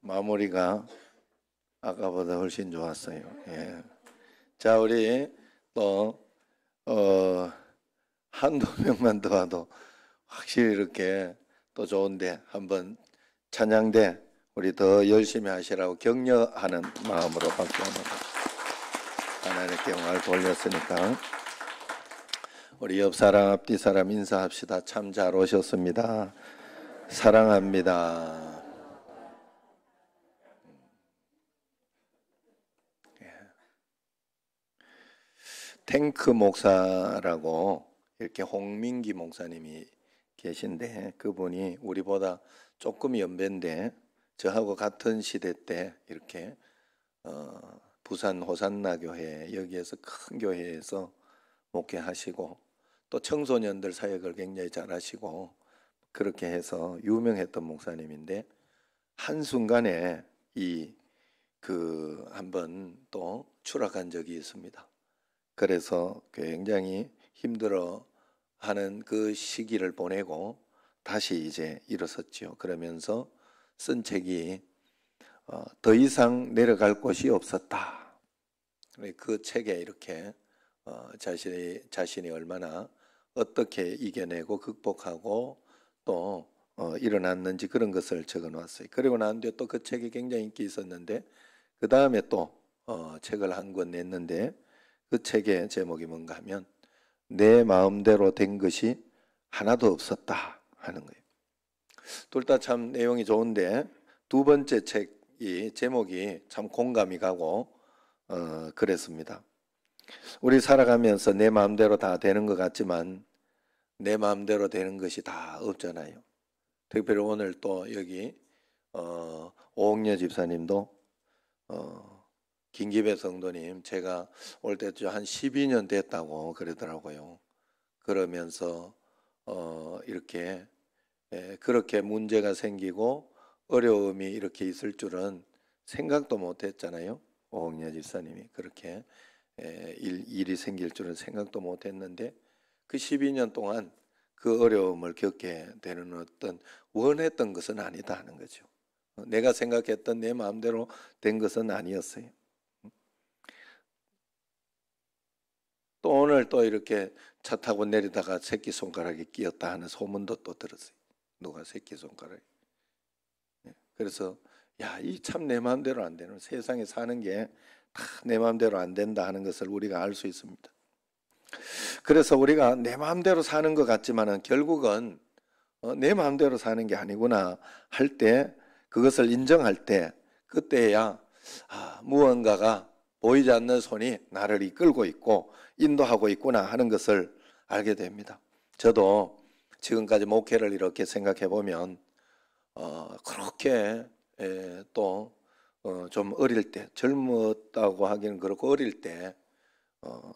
마무리가 아까보다 훨씬 좋았어요. 예. 자, 우리 또 한두 명만 더 와도 확실히 이렇게 또 좋은데 한번 찬양대 우리 더 열심히 하시라고 격려하는 마음으로 박수 한번 하나님께 영광을 돌렸으니까 우리 옆 사람 앞뒤 사람 인사합시다. 참 잘 오셨습니다. 사랑합니다. 탱크 목사라고 이렇게 홍민기 목사님이 계신데 그분이 우리보다 조금 연배인데 저하고 같은 시대 때 이렇게 부산 호산나 교회 여기에서 큰 교회에서 목회하시고 또 청소년들 사역을 굉장히 잘하시고 그렇게 해서 유명했던 목사님인데 한순간에 한번 또 추락한 적이 있습니다. 그래서 굉장히 힘들어하는 그 시기를 보내고 다시 이제 일어섰죠. 그러면서 쓴 책이 더 이상 내려갈 곳이 없었다. 그 책에 이렇게 자신이 얼마나 어떻게 이겨내고 극복하고 또 일어났는지 그런 것을 적어놨어요. 그리고 난 뒤에 또 그 책이 굉장히 인기 있었는데 그 다음에 또 책을 한 권 냈는데 그 책의 제목이 뭔가 하면 내 마음대로 된 것이 하나도 없었다 하는 거예요. 둘 다 참 내용이 좋은데 두 번째 책이 제목이 참 공감이 가고 그랬습니다. 우리 살아가면서 내 마음대로 다 되는 것 같지만 내 마음대로 되는 것이 다 없잖아요. 특별히 오늘 또 여기 오옥녀 집사님도 김기배 성도님 제가 올 때 한 12년 됐다고 그러더라고요. 그러면서 이렇게 그렇게 문제가 생기고 어려움이 이렇게 있을 줄은 생각도 못했잖아요. 오옥녀 집사님이 그렇게 일이 생길 줄은 생각도 못했는데 그 12년 동안 그 어려움을 겪게 되는 어떤 원했던 것은 아니다 하는 거죠. 내가 생각했던 내 마음대로 된 것은 아니었어요. 또 오늘 또 이렇게 차 타고 내리다가 새끼손가락이 끼었다 하는 소문도 또 들었어요. 누가 새끼손가락이. 그래서 이 참 내 마음대로 안 되는 세상에 사는 게 다 내 마음대로 안 된다 하는 것을 우리가 알 수 있습니다. 그래서 우리가 내 마음대로 사는 것 같지만은 결국은 내 마음대로 사는 게 아니구나 할 때 그것을 인정할 때 그때야 무언가가 보이지 않는 손이 나를 이끌고 있고 인도하고 있구나 하는 것을 알게 됩니다. 저도 지금까지 목회를 이렇게 생각해 보면 그렇게 또 좀 어릴 때 젊었다고 하기는 그렇고 어릴 때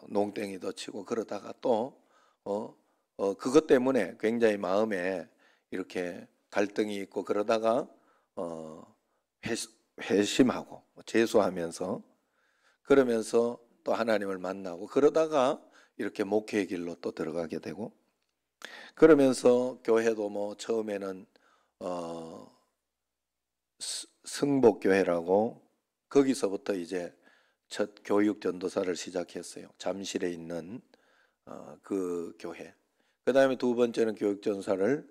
농땡이도 치고 그러다가 또 그것 때문에 굉장히 마음에 이렇게 갈등이 있고 그러다가 회심하고 재수하면서 그러면서 또 하나님을 만나고 그러다가 이렇게 목회의 길로 또 들어가게 되고 그러면서 교회도 뭐 처음에는 승복교회라고 거기서부터 이제 첫 교육 전도사를 시작했어요. 잠실에 있는 그 교회. 그 다음에 두 번째는 교육 전도사를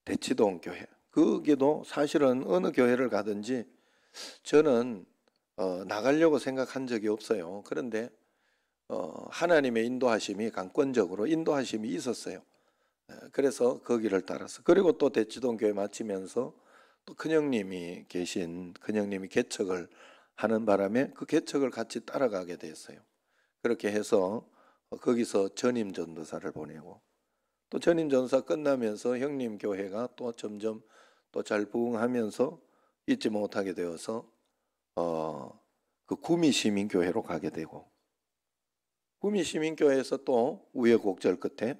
대치동 교회. 그게도 사실은 어느 교회를 가든지 저는 나가려고 생각한 적이 없어요. 그런데 하나님의 인도하심이 강권적으로 인도하심이 있었어요. 그래서 거기를 따라서 그리고 또 대치동 교회 마치면서 또 큰형님이 개척을 하는 바람에 그 개척을 같이 따라가게 됐어요. 그렇게 해서 거기서 전임 전도사를 보내고 또 전임 전도사 끝나면서 형님 교회가 또 점점 또 잘 부흥하면서 잊지 못하게 되어서 그 구미시민교회로 가게 되고 구미시민교회에서 또 우여곡절 끝에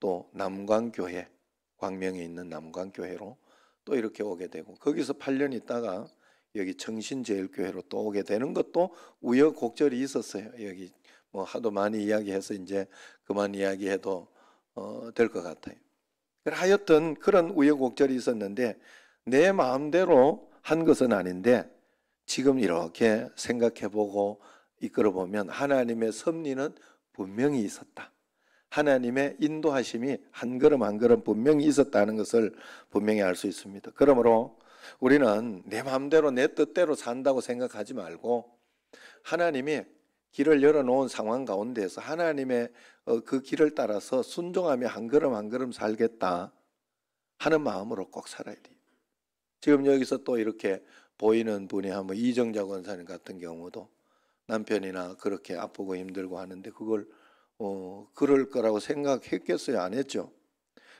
또 남광교회 광명에 있는 남광교회로 또 이렇게 오게 되고 거기서 8년 있다가 여기 청신제일교회로 또 오게 되는 것도 우여곡절이 있었어요. 여기 뭐 하도 많이 이야기해서 이제 그만 이야기해도 될 것 같아요. 하여튼 그런 우여곡절이 있었는데 내 마음대로 한 것은 아닌데 지금 이렇게 생각해보고 이끌어보면 하나님의 섭리는 분명히 있었다. 하나님의 인도하심이 한 걸음 한 걸음 분명히 있었다는 것을 분명히 알 수 있습니다. 그러므로 우리는 내 마음대로 내 뜻대로 산다고 생각하지 말고 하나님이 길을 열어놓은 상황 가운데서 하나님의 그 길을 따라서 순종하며 한 걸음 한 걸음 살겠다 하는 마음으로 꼭 살아야 돼요. 지금 여기서 또 이렇게 보이는 분이 한번 이정자 권사님 같은 경우도 남편이나 그렇게 아프고 힘들고 하는데 그걸 그럴 거라고 생각했겠어요? 안 했죠.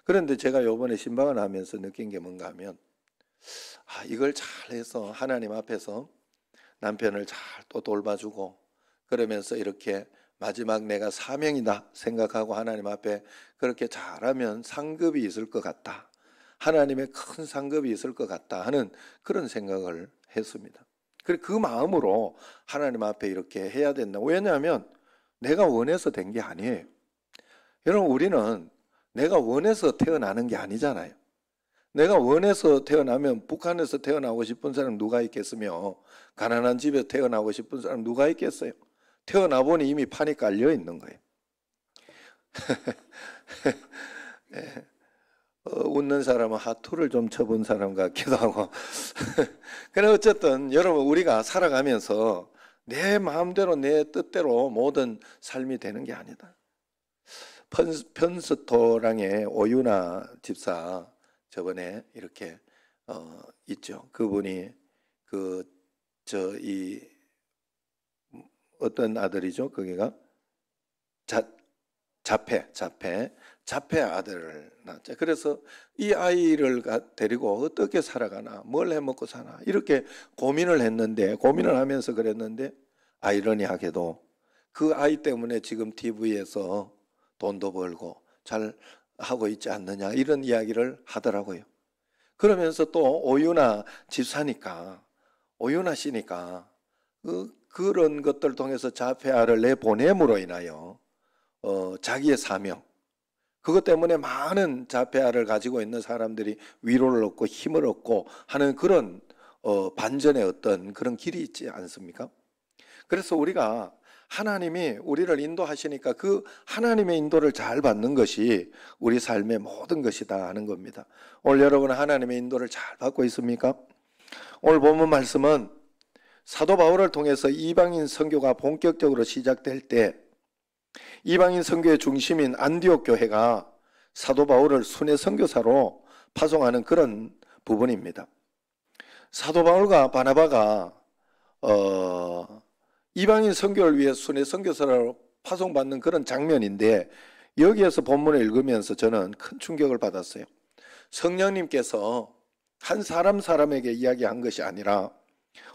그런데 제가 요번에 신방을 하면서 느낀 게 뭔가 하면 이걸 잘해서 하나님 앞에서 남편을 잘 또 돌봐주고 그러면서 이렇게 마지막 내가 사명이다 생각하고 하나님 앞에 그렇게 잘하면 상급이 있을 것 같다. 하나님의 큰 상급이 있을 것 같다 하는 그런 생각을 했습니다. 그 마음으로 하나님 앞에 이렇게 해야 된다. 왜냐하면 내가 원해서 된 게 아니에요. 여러분, 우리는 내가 원해서 태어나는 게 아니잖아요. 내가 원해서 태어나면 북한에서 태어나고 싶은 사람 누가 있겠으며 가난한 집에 태어나고 싶은 사람 누가 있겠어요? 태어나 보니 이미 판이 깔려 있는 거예요. 네. 웃는 사람은 하투를 좀 쳐본 사람 같기도 하고 그래 어쨌든 여러분 우리가 살아가면서 내 마음대로 내 뜻대로 모든 삶이 되는 게 아니다. 편스토랑의 오유나 집사 저번에 이렇게 있죠. 그분이 어떤 아들이죠? 거기가 자폐 아들을 낳았죠. 그래서 이 아이를 데리고 어떻게 살아가나, 뭘 해먹고 사나 이렇게 고민을 하면서 그랬는데 아이러니하게도 그 아이 때문에 지금 TV에서 돈도 벌고 잘 하고 있지 않느냐 이런 이야기를 하더라고요. 그러면서 또 오유나 집사니까 오유나 씨니까 그런 것들 통해서 자폐아를 내보냄으로 인하여 자기의 사명 그것 때문에 많은 자폐아를 가지고 있는 사람들이 위로를 얻고 힘을 얻고 하는 그런 반전의 어떤 그런 길이 있지 않습니까? 그래서 우리가 하나님이 우리를 인도하시니까 그 하나님의 인도를 잘 받는 것이 우리 삶의 모든 것이다 하는 겁니다. 오늘 여러분 하나님의 인도를 잘 받고 있습니까? 오늘 본문 말씀은 사도 바울을 통해서 이방인 선교가 본격적으로 시작될 때 이방인 선교의 중심인 안디옥 교회가 사도 바울을 순회 선교사로 파송하는 그런 부분입니다. 사도 바울과 바나바가 이방인 선교를 위해 순회 선교사로 파송받는 그런 장면인데 여기에서 본문을 읽으면서 저는 큰 충격을 받았어요. 성령님께서 한 사람에게 이야기한 것이 아니라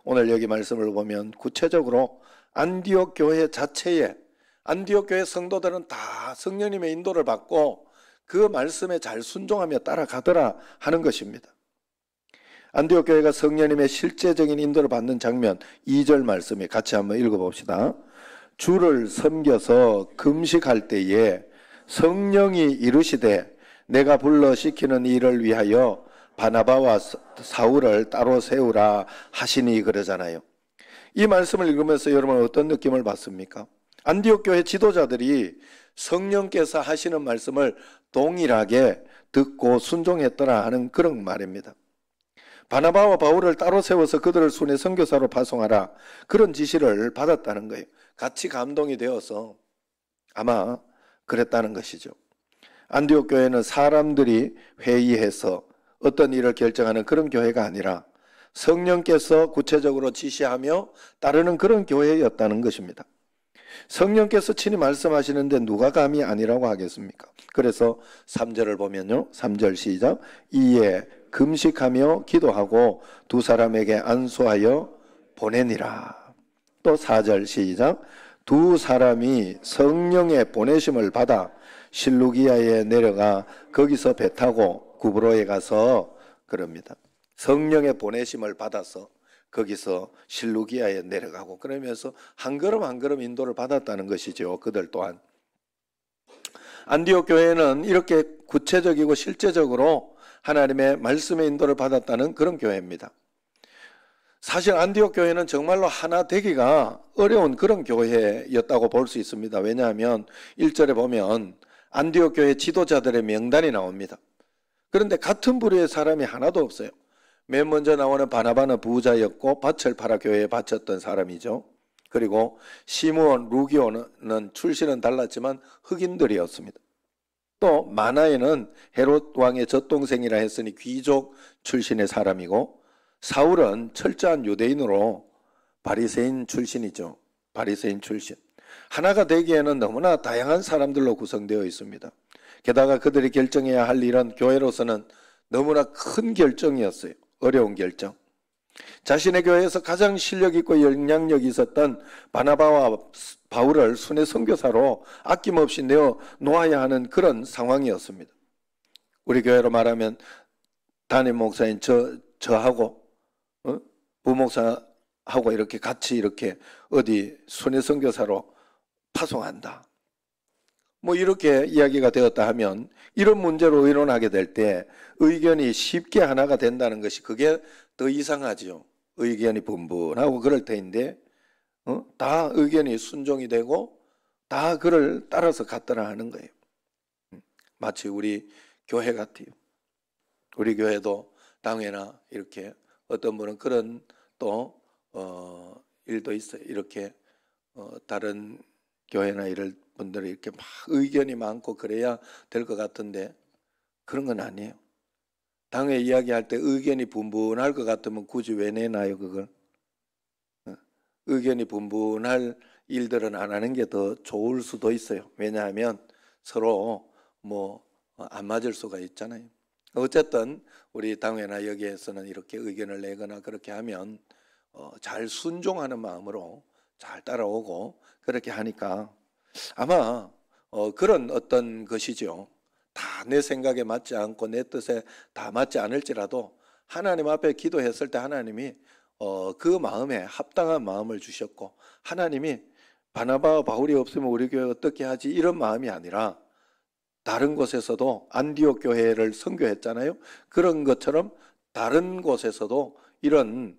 오늘 여기 말씀을 보면 구체적으로 안디옥 교회 자체에 안디옥 교회 성도들은 다 성령님의 인도를 받고 그 말씀에 잘 순종하며 따라가더라 하는 것입니다. 안디옥 교회가 성령님의 실제적인 인도를 받는 장면 2절 말씀에 같이 한번 읽어봅시다. 주를 섬겨서 금식할 때에 성령이 이르시되 내가 불러 시키는 일을 위하여 바나바와 사울을 따로 세우라 하시니 그러잖아요. 이 말씀을 읽으면서 여러분 어떤 느낌을 받습니까? 안디옥 교회 지도자들이 성령께서 하시는 말씀을 동일하게 듣고 순종했더라 하는 그런 말입니다. 바나바와 바울을 따로 세워서 그들을 순회 선교사로 파송하라 그런 지시를 받았다는 거예요. 같이 감동이 되어서 아마 그랬다는 것이죠. 안디옥 교회는 사람들이 회의해서 어떤 일을 결정하는 그런 교회가 아니라 성령께서 구체적으로 지시하며 따르는 그런 교회였다는 것입니다. 성령께서 친히 말씀하시는데 누가 감히 아니라고 하겠습니까? 그래서 3절을 보면요. 3절 시작. 이에 금식하며 기도하고 두 사람에게 안수하여 보내니라. 또 4절 시작. 두 사람이 성령의 보내심을 받아 실루기아에 내려가 거기서 배 타고 구브로에 가서 그럽니다. 성령의 보내심을 받아서 거기서 실루기아에 내려가고 그러면서 한 걸음 한 걸음 인도를 받았다는 것이죠. 그들 또한. 안디옥 교회는 이렇게 구체적이고 실제적으로 하나님의 말씀의 인도를 받았다는 그런 교회입니다. 사실 안디옥 교회는 정말로 하나 되기가 어려운 그런 교회였다고 볼 수 있습니다. 왜냐하면 1절에 보면 안디옥 교회 지도자들의 명단이 나옵니다. 그런데 같은 부류의 사람이 하나도 없어요. 맨 먼저 나오는 바나바는 부자였고 밭을 팔아 교회에 바쳤던 사람이죠. 그리고 시므온, 루기오는 출신은 달랐지만 흑인들이었습니다. 또 마나에는 헤롯 왕의 젖동생이라 했으니 귀족 출신의 사람이고, 사울은 철저한 유대인으로 바리새인 출신이죠. 바리새인 출신. 하나가 되기에는 너무나 다양한 사람들로 구성되어 있습니다. 게다가 그들이 결정해야 할 일은 교회로서는 너무나 큰 결정이었어요. 어려운 결정. 자신의 교회에서 가장 실력 있고 영향력이 있었던 바나바와 바울을 순회 선교사로 아낌없이 내어 놓아야 하는 그런 상황이었습니다. 우리 교회로 말하면 담임 목사인 저하고 부목사하고 이렇게 같이 이렇게 어디 순회 선교사로 파송한다. 뭐 이렇게 이야기가 되었다 하면 이런 문제로 의논하게 될 때 의견이 쉽게 하나가 된다는 것이 그게 더 이상하지요. 의견이 분분하고 그럴 테인데 다 의견이 순종이 되고 다 그를 따라서 갔더라 하는 거예요. 마치 우리 교회 같아요. 우리 교회도 당회나 이렇게 어떤 분은 그런 또 일도 있어요. 이렇게 다른 교회나 이럴 분들이 이렇게 막 의견이 많고 그래야 될 것 같은데 그런 건 아니에요. 당회 이야기할 때 의견이 분분할 것 같으면 굳이 왜 내나요 그걸? 의견이 분분할 일들은 안 하는 게 더 좋을 수도 있어요. 왜냐하면 서로 뭐 안 맞을 수가 있잖아요. 어쨌든 우리 당회나 여기에서는 이렇게 의견을 내거나 그렇게 하면 잘 순종하는 마음으로 잘 따라오고 그렇게 하니까 아마 그런 어떤 것이죠. 다 내 생각에 맞지 않고 내 뜻에 다 맞지 않을지라도 하나님 앞에 기도했을 때 하나님이 그 마음에 합당한 마음을 주셨고, 하나님이 바나바와 바울이 없으면 우리 교회 어떻게 하지 이런 마음이 아니라 다른 곳에서도 안디옥 교회를 선교했잖아요. 그런 것처럼 다른 곳에서도 이런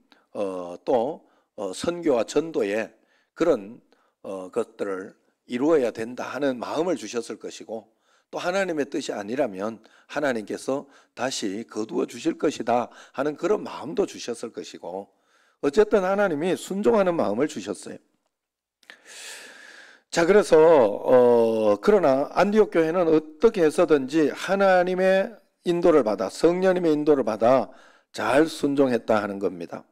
또 선교와 전도의 그런 것들을 이루어야 된다 하는 마음을 주셨을 것이고, 또 하나님의 뜻이 아니라면 하나님께서 다시 거두어 주실 것이다 하는 그런 마음도 주셨을 것이고, 어쨌든 하나님이 순종하는 마음을 주셨어요. 자, 그래서 그러나 안디옥 교회는 어떻게 해서든지 하나님의 인도를 받아, 성령님의 인도를 받아 잘 순종했다 하는 겁니다.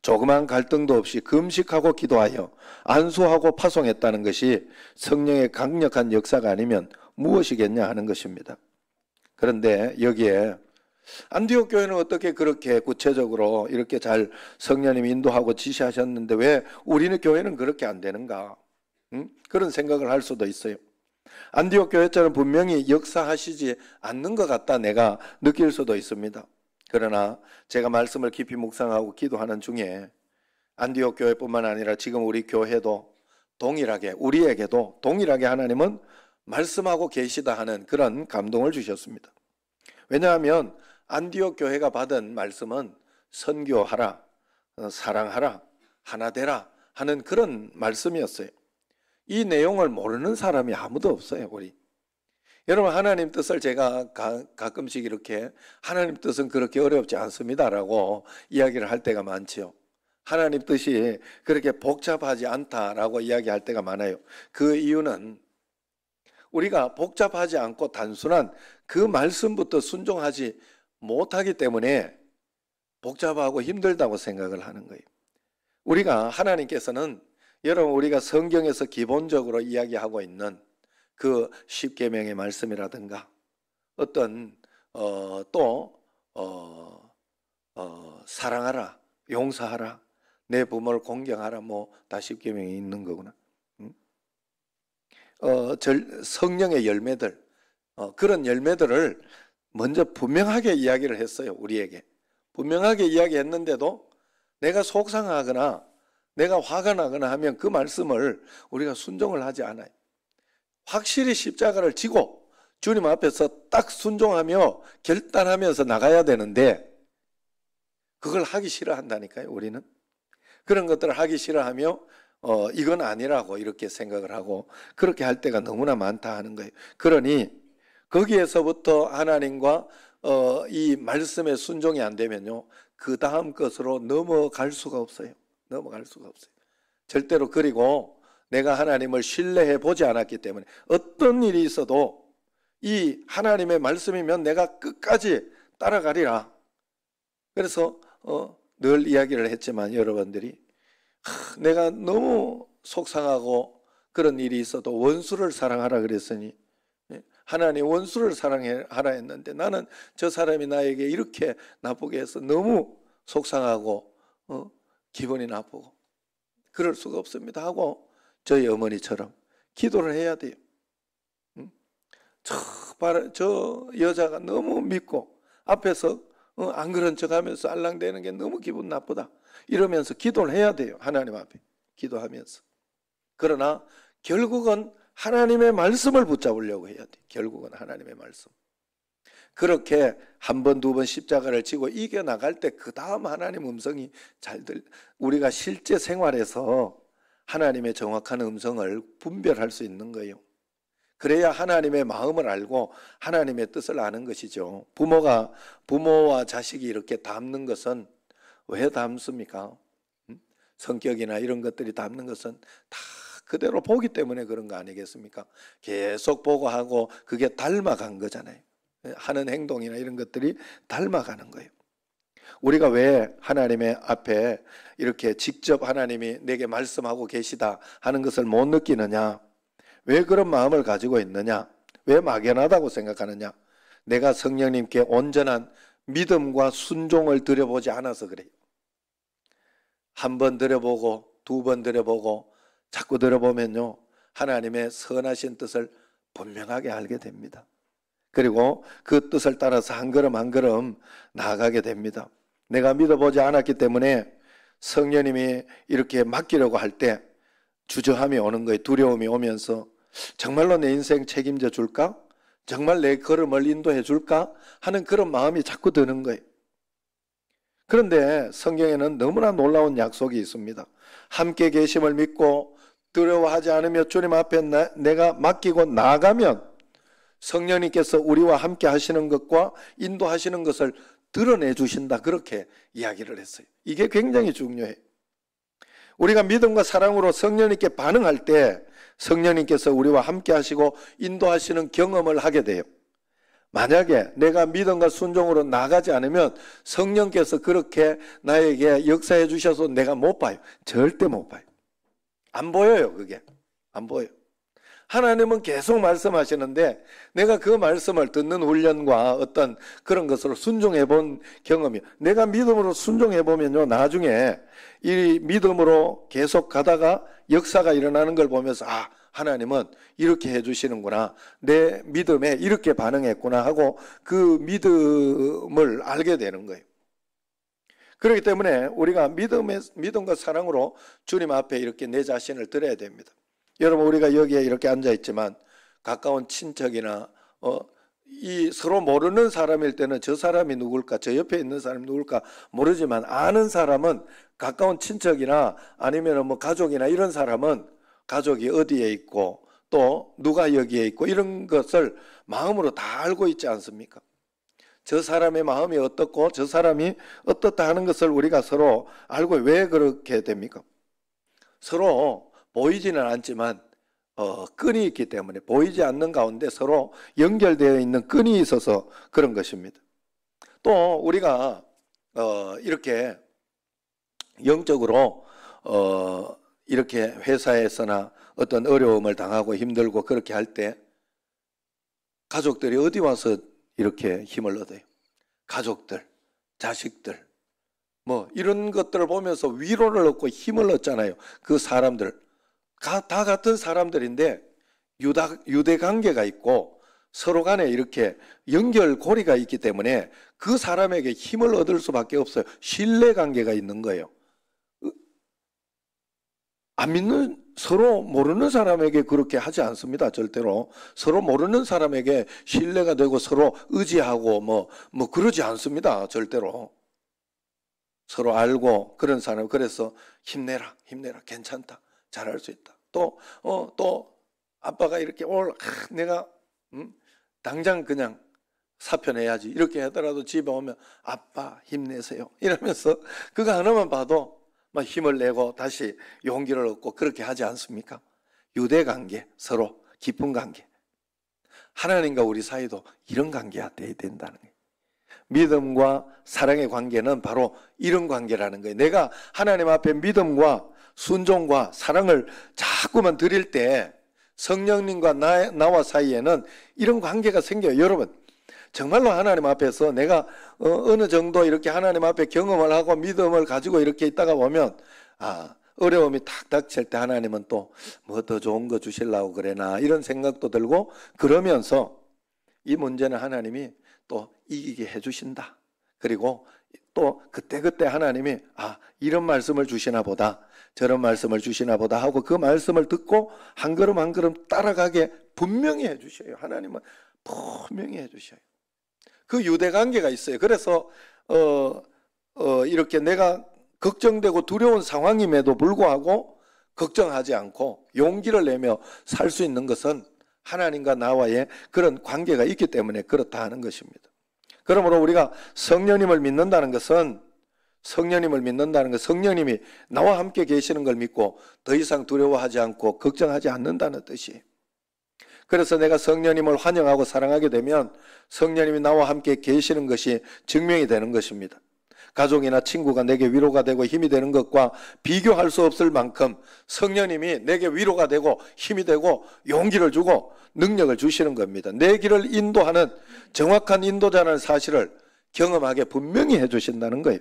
조그만 갈등도 없이 금식하고 기도하여 안수하고 파송했다는 것이 성령의 강력한 역사가 아니면 무엇이겠냐 하는 것입니다. 그런데 여기에 안디옥 교회는 어떻게 그렇게 구체적으로 이렇게 잘 성령님이 인도하고 지시하셨는데 왜 우리는 교회는 그렇게 안 되는가? 그런 생각을 할 수도 있어요. 안디옥 교회처럼 분명히 역사하시지 않는 것 같다 내가 느낄 수도 있습니다. 그러나 제가 말씀을 깊이 묵상하고 기도하는 중에 안디옥 교회뿐만 아니라 지금 우리 교회도 동일하게, 우리에게도 동일하게 하나님은 말씀하고 계시다 하는 그런 감동을 주셨습니다. 왜냐하면 안디옥 교회가 받은 말씀은 선교하라, 사랑하라, 하나 되라 하는 그런 말씀이었어요. 이 내용을 모르는 사람이 아무도 없어요. 우리 여러분, 하나님 뜻을 제가 가끔씩 이렇게 하나님 뜻은 그렇게 어렵지 않습니다라고 이야기를 할 때가 많지요. 하나님 뜻이 그렇게 복잡하지 않다라고 이야기할 때가 많아요. 그 이유는 우리가 복잡하지 않고 단순한 그 말씀부터 순종하지 못하기 때문에 복잡하고 힘들다고 생각을 하는 거예요. 우리가 하나님께서는 여러분, 우리가 성경에서 기본적으로 이야기하고 있는 그 십계명의 말씀이라든가 어떤 사랑하라, 용서하라, 내 부모를 공경하라, 뭐 다 십계명이 있는 거구나. 성령의 열매들, 그런 열매들을 먼저 분명하게 이야기를 했어요. 우리에게 분명하게 이야기했는데도 내가 속상하거나 내가 화가 나거나 하면 그 말씀을 우리가 순종을 하지 않아요. 확실히 십자가를 지고 주님 앞에서 딱 순종하며 결단하면서 나가야 되는데 그걸 하기 싫어한다니까요. 우리는 그런 것들을 하기 싫어하며 이건 아니라고 이렇게 생각을 하고 그렇게 할 때가 너무나 많다 하는 거예요. 그러니 거기에서부터 하나님과 이 말씀에 순종이 안 되면요, 그 다음 것으로 넘어갈 수가 없어요. 넘어갈 수가 없어요. 절대로. 그리고 내가 하나님을 신뢰해 보지 않았기 때문에 어떤 일이 있어도 이 하나님의 말씀이면 내가 끝까지 따라가리라. 그래서 늘 이야기를 했지만 여러분들이 내가 너무 속상하고 그런 일이 있어도 원수를 사랑하라 그랬으니 하나님 원수를 사랑하라 했는데 나는 저 사람이 나에게 이렇게 나쁘게 해서 너무 속상하고 기분이 나쁘고 그럴 수가 없습니다 하고 저희 어머니처럼 기도를 해야 돼요. 저 여자가 너무 믿고 앞에서 안 그런 척하면서 알랑대는 게 너무 기분 나쁘다 이러면서 기도를 해야 돼요. 하나님 앞에 기도하면서. 그러나 결국은 하나님의 말씀을 붙잡으려고 해야 돼. 결국은 하나님의 말씀. 그렇게 한 번, 두 번 십자가를 지고 이겨나갈 때 그 다음 하나님 음성이 우리가 실제 생활에서 하나님의 정확한 음성을 분별할 수 있는 거예요. 그래야 하나님의 마음을 알고 하나님의 뜻을 아는 것이죠. 부모와 자식이 이렇게 닮는 것은 왜 닮습니까? 성격이나 이런 것들이 닮는 것은 다 그대로 보기 때문에 그런 거 아니겠습니까? 계속 보고 하고 그게 닮아간 거잖아요. 하는 행동이나 이런 것들이 닮아가는 거예요. 우리가 왜 하나님의 앞에 이렇게 직접 하나님이 내게 말씀하고 계시다 하는 것을 못 느끼느냐? 왜 그런 마음을 가지고 있느냐? 왜 막연하다고 생각하느냐? 내가 성령님께 온전한 믿음과 순종을 드려보지 않아서 그래요. 한 번 드려보고 두 번 드려보고 자꾸 들어보면요, 하나님의 선하신 뜻을 분명하게 알게 됩니다. 그리고 그 뜻을 따라서 한 걸음 한 걸음 나아가게 됩니다. 내가 믿어보지 않았기 때문에 성령님이 이렇게 맡기려고 할 때 주저함이 오는 거예요. 두려움이 오면서 정말로 내 인생 책임져 줄까? 정말 내 걸음을 인도해 줄까? 하는 그런 마음이 자꾸 드는 거예요. 그런데 성경에는 너무나 놀라운 약속이 있습니다. 함께 계심을 믿고 두려워하지 않으며 주님 앞에 내가 맡기고 나아가면 성령님께서 우리와 함께 하시는 것과 인도하시는 것을 드러내 주신다. 그렇게 이야기를 했어요. 이게 굉장히 중요해요. 우리가 믿음과 사랑으로 성령님께 반응할 때 성령님께서 우리와 함께 하시고 인도하시는 경험을 하게 돼요. 만약에 내가 믿음과 순종으로 나가지 않으면 성령께서 그렇게 나에게 역사해 주셔서 내가 못 봐요. 절대 못 봐요. 안 보여요. 그게 안 보여요. 하나님은 계속 말씀하시는데 내가 그 말씀을 듣는 훈련과 어떤 그런 것으로 순종해 본 경험이, 내가 믿음으로 순종해 보면요, 나중에 이 믿음으로 계속 가다가 역사가 일어나는 걸 보면서 하나님은 이렇게 해주시는구나, 내 믿음에 이렇게 반응했구나 하고 그 믿음을 알게 되는 거예요. 그렇기 때문에 우리가 믿음과 사랑으로 주님 앞에 이렇게 내 자신을 드려야 됩니다. 여러분, 우리가 여기에 이렇게 앉아있지만 가까운 친척이나 이 서로 모르는 사람일 때는 저 사람이 누굴까, 저 옆에 있는 사람이 누굴까 모르지만 아는 사람은, 가까운 친척이나 아니면 뭐 가족이나 이런 사람은 가족이 어디에 있고 또 누가 여기에 있고 이런 것을 마음으로 다 알고 있지 않습니까? 저 사람의 마음이 어떻고 저 사람이 어떻다 하는 것을 우리가 서로 알고, 왜 그렇게 됩니까? 서로 보이지는 않지만 끈이 있기 때문에, 보이지 않는 가운데 서로 연결되어 있는 끈이 있어서 그런 것입니다. 또 우리가 이렇게 영적으로 이렇게 회사에서나 어떤 어려움을 당하고 힘들고 그렇게 할 때 가족들이 어디 와서 이렇게 힘을 얻어요? 가족들, 자식들, 뭐 이런 것들을 보면서 위로를 얻고 힘을 얻잖아요. 그 사람들 다 같은 사람들인데 유대 관계가 있고 서로 간에 이렇게 연결고리가 있기 때문에 그 사람에게 힘을 얻을 수밖에 없어요. 신뢰 관계가 있는 거예요. 안 믿는 서로 모르는 사람에게 그렇게 하지 않습니다. 절대로. 서로 모르는 사람에게 신뢰가 되고 서로 의지하고 뭐 그러지 않습니다. 절대로. 서로 알고 그런 사람. 그래서 힘내라, 괜찮다, 잘할 수 있다. 또 아빠가 이렇게 내가 당장 그냥 사표 내야지 이렇게 하더라도 집에 오면 아빠 힘내세요 이러면서 그거 하나만 봐도 막 힘을 내고 다시 용기를 얻고 그렇게 하지 않습니까? 유대관계, 서로 깊은 관계. 하나님과 우리 사이도 이런 관계가 돼야 된다는 거예요. 믿음과 사랑의 관계는 바로 이런 관계라는 거예요. 내가 하나님 앞에 믿음과 순종과 사랑을 자꾸만 드릴 때 성령님과 나와 사이에는 이런 관계가 생겨요. 여러분, 정말로 하나님 앞에서 내가 어느 정도 이렇게 하나님 앞에 경험을 하고 믿음을 가지고 이렇게 있다가 보면 어려움이 탁 닥칠 때 하나님은 또 뭐 더 좋은 거 주시려고 그래나 이런 생각도 들고 그러면서 이 문제는 하나님이 또 이기게 해주신다. 그리고 또 그때그때 하나님이 이런 말씀을 주시나 보다 저런 말씀을 주시나 보다 하고 그 말씀을 듣고 한 걸음 한 걸음 따라가게 분명히 해주셔요. 하나님은 분명히 해주셔요. 그 유대관계가 있어요. 그래서 이렇게 내가 걱정되고 두려운 상황임에도 불구하고 걱정하지 않고 용기를 내며 살 수 있는 것은 하나님과 나와의 그런 관계가 있기 때문에 그렇다 하는 것입니다. 그러므로 우리가 성령님을 믿는다는 것은 성령님이 나와 함께 계시는 걸 믿고 더 이상 두려워하지 않고 걱정하지 않는다는 뜻이에요. 그래서 내가 성령님을 환영하고 사랑하게 되면 성령님이 나와 함께 계시는 것이 증명이 되는 것입니다. 가족이나 친구가 내게 위로가 되고 힘이 되는 것과 비교할 수 없을 만큼 성령님이 내게 위로가 되고 힘이 되고 용기를 주고 능력을 주시는 겁니다. 내 길을 인도하는 정확한 인도자라는 사실을 경험하게 분명히 해주신다는 거예요.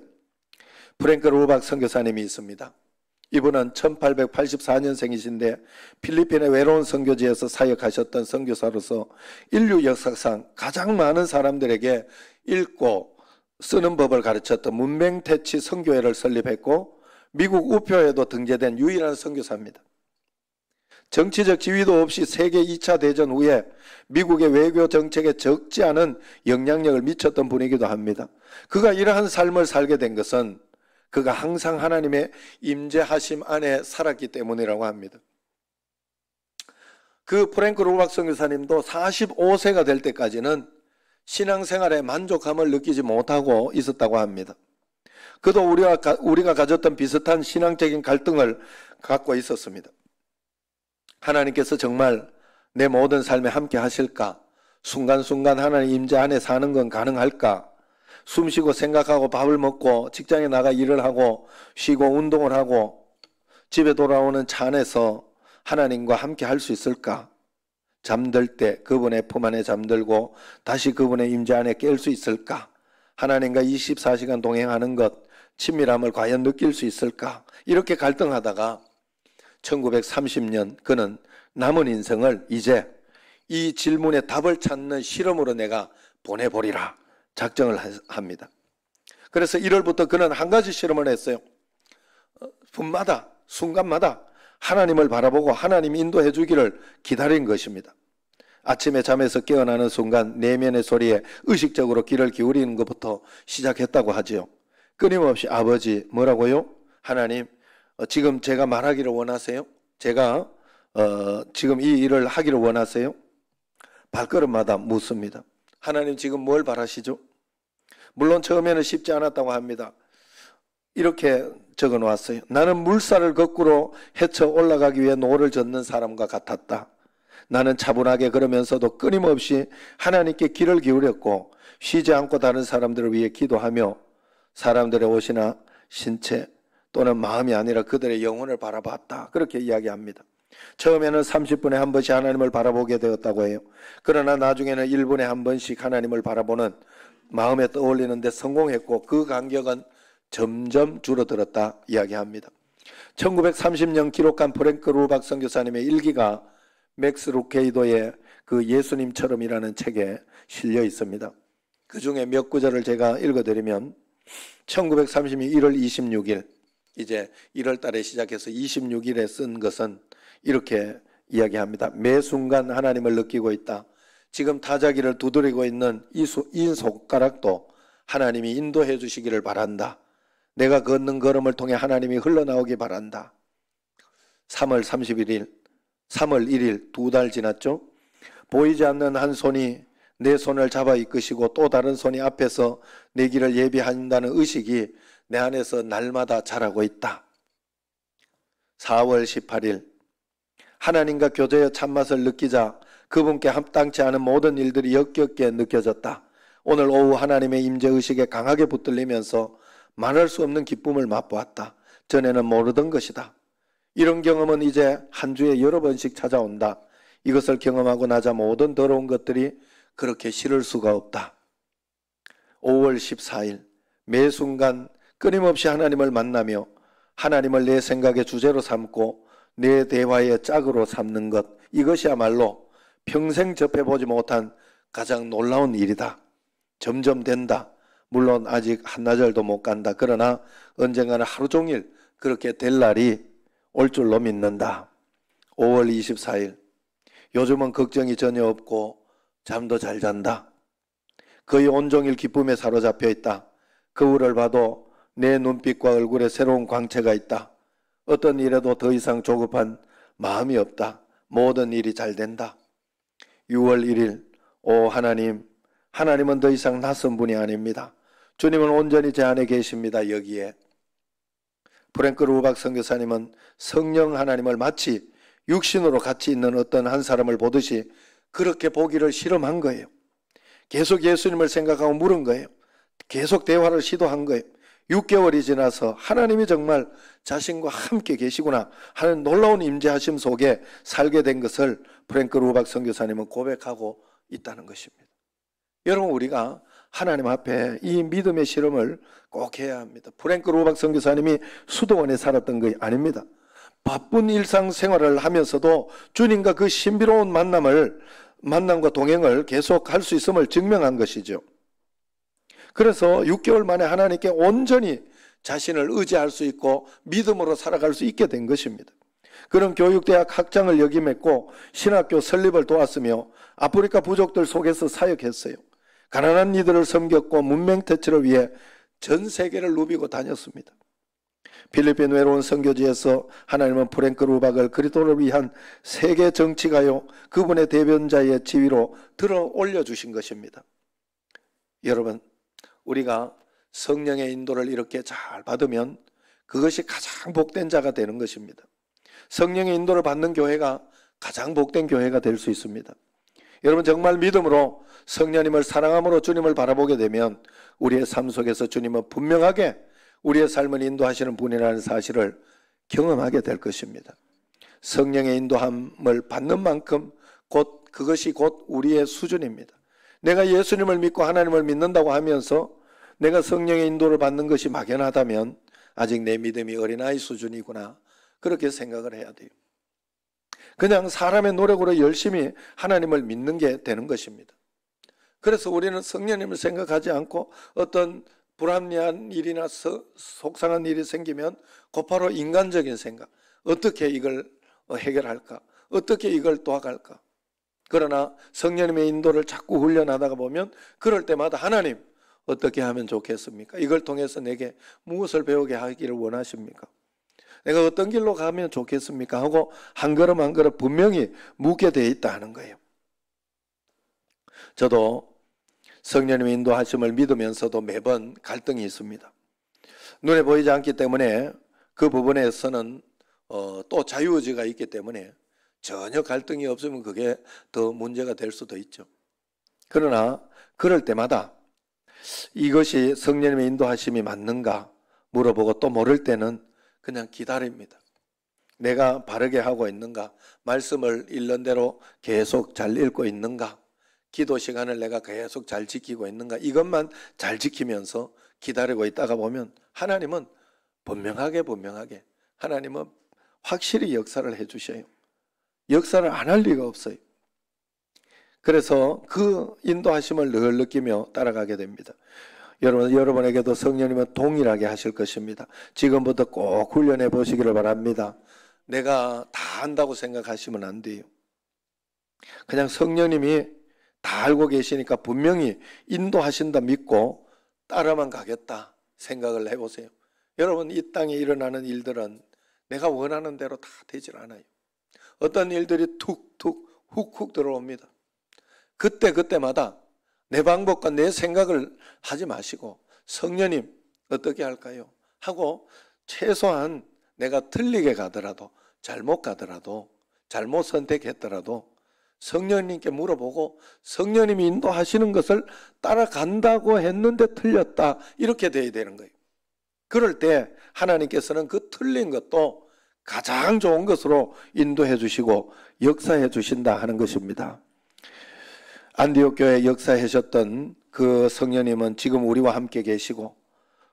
프랭크 루박 선교사님이 있습니다. 이분은 1884년생이신데 필리핀의 외로운 선교지에서 사역하셨던 선교사로서 인류 역사상 가장 많은 사람들에게 읽고 쓰는 법을 가르쳤던 문맹태치 선교회를 설립했고 미국 우표에도 등재된 유일한 선교사입니다. 정치적 지위도 없이 세계 2차 대전 후에 미국의 외교 정책에 적지 않은 영향력을 미쳤던 분이기도 합니다. 그가 이러한 삶을 살게 된 것은 그가 항상 하나님의 임재하심 안에 살았기 때문이라고 합니다. 그 프랭크 루박 선교사님도 45세가 될 때까지는 신앙생활에 만족함을 느끼지 못하고 있었다고 합니다. 그도 우리가 가졌던 비슷한 신앙적인 갈등을 갖고 있었습니다. 하나님께서 정말 내 모든 삶에 함께 하실까? 순간순간 하나님 임재 안에 사는 건 가능할까? 숨쉬고 생각하고 밥을 먹고 직장에 나가 일을 하고 쉬고 운동을 하고 집에 돌아오는 차 안에서 하나님과 함께 할 수 있을까? 잠들 때 그분의 품 안에 잠들고 다시 그분의 임재 안에 깰 수 있을까? 하나님과 24시간 동행하는 것, 친밀함을 과연 느낄 수 있을까? 이렇게 갈등하다가 1930년 그는 남은 인생을 이제 이 질문에 답을 찾는 실험으로 내가 보내보리라 작정을 합니다. 그래서 1월부터 그는 한 가지 실험을 했어요. 분마다 순간마다 하나님을 바라보고 하나님 인도해 주기를 기다린 것입니다. 아침에 잠에서 깨어나는 순간 내면의 소리에 의식적으로 귀를 기울이는 것부터 시작했다고 하지요. 끊임없이 아버지 뭐라고요? 하나님 지금 제가 말하기를 원하세요? 제가 지금 이 일을 하기를 원하세요? 발걸음마다 묻습니다. 하나님 지금 뭘 바라시죠? 물론 처음에는 쉽지 않았다고 합니다. 이렇게 적어놓았어요. 나는 물살을 거꾸로 헤쳐 올라가기 위해 노를 젓는 사람과 같았다. 나는 차분하게 걸으면서도 끊임없이 하나님께 귀를 기울였고 쉬지 않고 다른 사람들을 위해 기도하며 사람들의 옷이나 신체 또는 마음이 아니라 그들의 영혼을 바라봤다. 그렇게 이야기합니다. 처음에는 30분에 한 번씩 하나님을 바라보게 되었다고 해요. 그러나 나중에는 1분에 한 번씩 하나님을 바라보는 마음에 떠올리는 데 성공했고 그 간격은 점점 줄어들었다 이야기합니다. 1930년 기록한 프랭크 루박 선교사님의 일기가 맥스 루케이도의 그 예수님처럼이라는 책에 실려 있습니다. 그 중에 몇 구절을 제가 읽어드리면 1932년 1월 26일 이제 1월 달에 시작해서 26일에 쓴 것은 이렇게 이야기합니다. 매 순간 하나님을 느끼고 있다. 지금 타자기를 두드리고 있는 이 손가락도 하나님이 인도해 주시기를 바란다. 내가 걷는 걸음을 통해 하나님이 흘러나오기 바란다. 3월 31일, 3월 1일 2달 지났죠. 보이지 않는 한 손이 내 손을 잡아 이끄시고 또 다른 손이 앞에서 내 길을 예비한다는 의식이 내 안에서 날마다 자라고 있다. 4월 18일 하나님과 교제의 참맛을 느끼자 그분께 합당치 않은 모든 일들이 역겹게 느껴졌다. 오늘 오후 하나님의 임재의식에 강하게 붙들리면서 말할 수 없는 기쁨을 맛보았다. 전에는 모르던 것이다. 이런 경험은 이제 한 주에 여러 번씩 찾아온다. 이것을 경험하고 나자 모든 더러운 것들이 그렇게 싫을 수가 없다. 5월 14일 매 순간 끊임없이 하나님을 만나며 하나님을 내 생각의 주제로 삼고 내 대화의 짝으로 삼는 것, 이것이야말로 평생 접해보지 못한 가장 놀라운 일이다. 점점 된다. 물론 아직 한나절도 못 간다. 그러나 언젠가는 하루 종일 그렇게 될 날이 올 줄로 믿는다. 5월 24일 요즘은 걱정이 전혀 없고 잠도 잘 잔다. 거의 온종일 기쁨에 사로잡혀 있다. 거울을 봐도 내 눈빛과 얼굴에 새로운 광채가 있다. 어떤 일에도 더 이상 조급한 마음이 없다. 모든 일이 잘 된다. 6월 1일 오 하나님, 하나님은 더 이상 낯선 분이 아닙니다. 주님은 온전히 제 안에 계십니다. 여기에 프랭크 루박 선교사님은 성령 하나님을 마치 육신으로 같이 있는 어떤 한 사람을 보듯이 그렇게 보기를 실험한 거예요. 계속 예수님을 생각하고 물은 거예요. 계속 대화를 시도한 거예요. 6개월이 지나서 하나님이 정말 자신과 함께 계시구나 하는 놀라운 임재하심 속에 살게 된 것을 프랭크 루박 선교사님은 고백하고 있다는 것입니다. 여러분, 우리가 하나님 앞에 이 믿음의 실험을 꼭 해야 합니다. 프랭크 루박 선교사님이 수도원에 살았던 게 아닙니다. 바쁜 일상생활을 하면서도 주님과 그 신비로운 만남과 동행을 계속할 수 있음을 증명한 것이죠. 그래서 6개월 만에 하나님께 온전히 자신을 의지할 수 있고 믿음으로 살아갈 수 있게 된 것입니다. 그런 교육대학 학장을 역임했고 신학교 설립을 도왔으며 아프리카 부족들 속에서 사역했어요. 가난한 이들을 섬겼고 문명 퇴치를 위해 전 세계를 누비고 다녔습니다. 필리핀 외로운 선교지에서 하나님은 프랭크 루박을 그리스도를 위한 세계 정치가요, 그분의 대변자의 지위로 들어 올려주신 것입니다. 여러분, 우리가 성령의 인도를 이렇게 잘 받으면 그것이 가장 복된 자가 되는 것입니다. 성령의 인도를 받는 교회가 가장 복된 교회가 될 수 있습니다. 여러분, 정말 믿음으로 성령님을 사랑함으로 주님을 바라보게 되면 우리의 삶 속에서 주님은 분명하게 우리의 삶을 인도하시는 분이라는 사실을 경험하게 될 것입니다. 성령의 인도함을 받는 만큼 그것이 곧 우리의 수준입니다. 내가 예수님을 믿고 하나님을 믿는다고 하면서 내가 성령의 인도를 받는 것이 막연하다면 아직 내 믿음이 어린아이 수준이구나, 그렇게 생각을 해야 돼요. 그냥 사람의 노력으로 열심히 하나님을 믿는 게 되는 것입니다. 그래서 우리는 성령님을 생각하지 않고 어떤 불합리한 일이나 속상한 일이 생기면 곧바로 인간적인 생각, 어떻게 이걸 해결할까, 어떻게 이걸 도와갈까. 그러나 성령님의 인도를 자꾸 훈련하다가 보면 그럴 때마다 하나님, 어떻게 하면 좋겠습니까? 이걸 통해서 내게 무엇을 배우게 하기를 원하십니까? 내가 어떤 길로 가면 좋겠습니까? 하고 한 걸음 한 걸음 분명히 묻게 되어 있다 하는 거예요. 저도 성령님의 인도하심을 믿으면서도 매번 갈등이 있습니다. 눈에 보이지 않기 때문에 그 부분에서는 또 자유의지가 있기 때문에 전혀 갈등이 없으면 그게 더 문제가 될 수도 있죠. 그러나 그럴 때마다 이것이 성령님의 인도하심이 맞는가 물어보고 또 모를 때는 그냥 기다립니다. 내가 바르게 하고 있는가, 말씀을 읽는 대로 계속 잘 읽고 있는가, 기도 시간을 내가 계속 잘 지키고 있는가, 이것만 잘 지키면서 기다리고 있다가 보면 하나님은 분명하게 하나님은 확실히 역사를 해주셔요. 역사를 안 할 리가 없어요. 그래서 그 인도하심을 늘 느끼며 따라가게 됩니다. 여러분에게도 성령님은 동일하게 하실 것입니다. 지금부터 꼭 훈련해 보시기를 바랍니다. 내가 다 안다고 생각하시면 안 돼요. 그냥 성령님이 다 알고 계시니까 분명히 인도하신다 믿고 따라만 가겠다 생각을 해보세요. 여러분, 이 땅에 일어나는 일들은 내가 원하는 대로 다 되질 않아요. 어떤 일들이 툭툭 훅훅 들어옵니다. 그때마다 내 방법과 내 생각을 하지 마시고 성령님 어떻게 할까요? 하고 최소한 내가 틀리게 가더라도 잘못 가더라도 잘못 선택했더라도 성령님께 물어보고 성령님이 인도하시는 것을 따라간다고 했는데 틀렸다, 이렇게 돼야 되는 거예요. 그럴 때 하나님께서는 그 틀린 것도 가장 좋은 것으로 인도해 주시고 역사해 주신다 하는 것입니다. 안디옥 교회에 역사하셨던 그 성령님은 지금 우리와 함께 계시고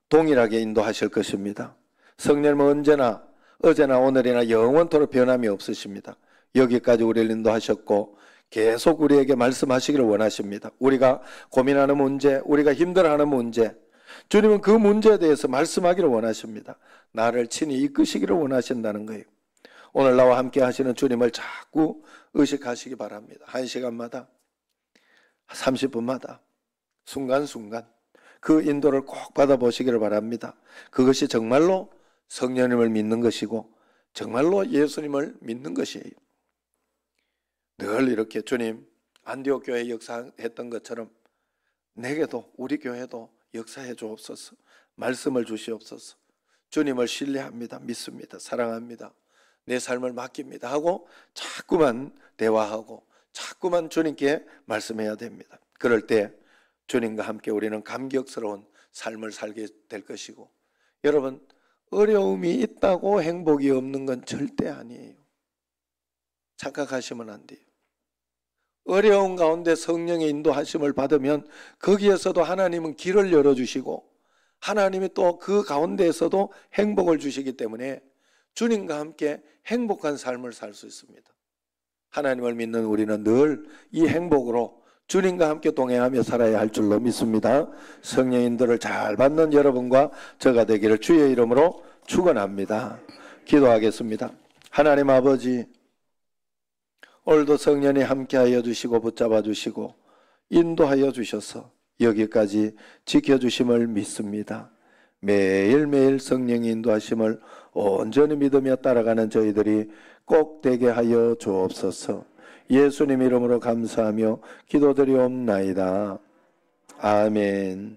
동일하게 인도하실 것입니다. 성령님은 언제나 어제나 오늘이나 영원토록 변함이 없으십니다. 여기까지 우리를 인도하셨고 계속 우리에게 말씀하시기를 원하십니다. 우리가 고민하는 문제, 우리가 힘들어하는 문제, 주님은 그 문제에 대해서 말씀하기를 원하십니다. 나를 친히 이끄시기를 원하신다는 거예요. 오늘 나와 함께 하시는 주님을 자꾸 의식하시기 바랍니다. 1시간마다 30분마다 순간순간 그 인도를 꼭 받아보시기를 바랍니다. 그것이 정말로 성령님을 믿는 것이고 정말로 예수님을 믿는 것이에요. 늘 이렇게 주님, 안디옥 교회 역사했던 것처럼 내게도, 우리 교회도 역사해 주옵소서. 말씀을 주시옵소서. 주님을 신뢰합니다. 믿습니다. 사랑합니다. 내 삶을 맡깁니다 하고 자꾸만 대화하고 자꾸만 주님께 말씀해야 됩니다. 그럴 때 주님과 함께 우리는 감격스러운 삶을 살게 될 것이고, 여러분, 어려움이 있다고 행복이 없는 건 절대 아니에요. 착각하시면 안 돼요. 어려운 가운데 성령의 인도하심을 받으면 거기에서도 하나님은 길을 열어주시고 하나님이 또 그 가운데에서도 행복을 주시기 때문에 주님과 함께 행복한 삶을 살 수 있습니다. 하나님을 믿는 우리는 늘 이 행복으로 주님과 함께 동행하며 살아야 할 줄로 믿습니다. 성령인들을 잘 받는 여러분과 저가 되기를 주의 이름으로 축원합니다. 기도하겠습니다. 하나님 아버지, 오늘도 성령이 함께하여 주시고 붙잡아 주시고 인도하여 주셔서 여기까지 지켜주심을 믿습니다. 매일매일 성령의 인도하심을 온전히 믿으며 따라가는 저희들이 꼭 되게 하여 주옵소서. 예수님 이름으로 감사하며 기도드리옵나이다. 아멘.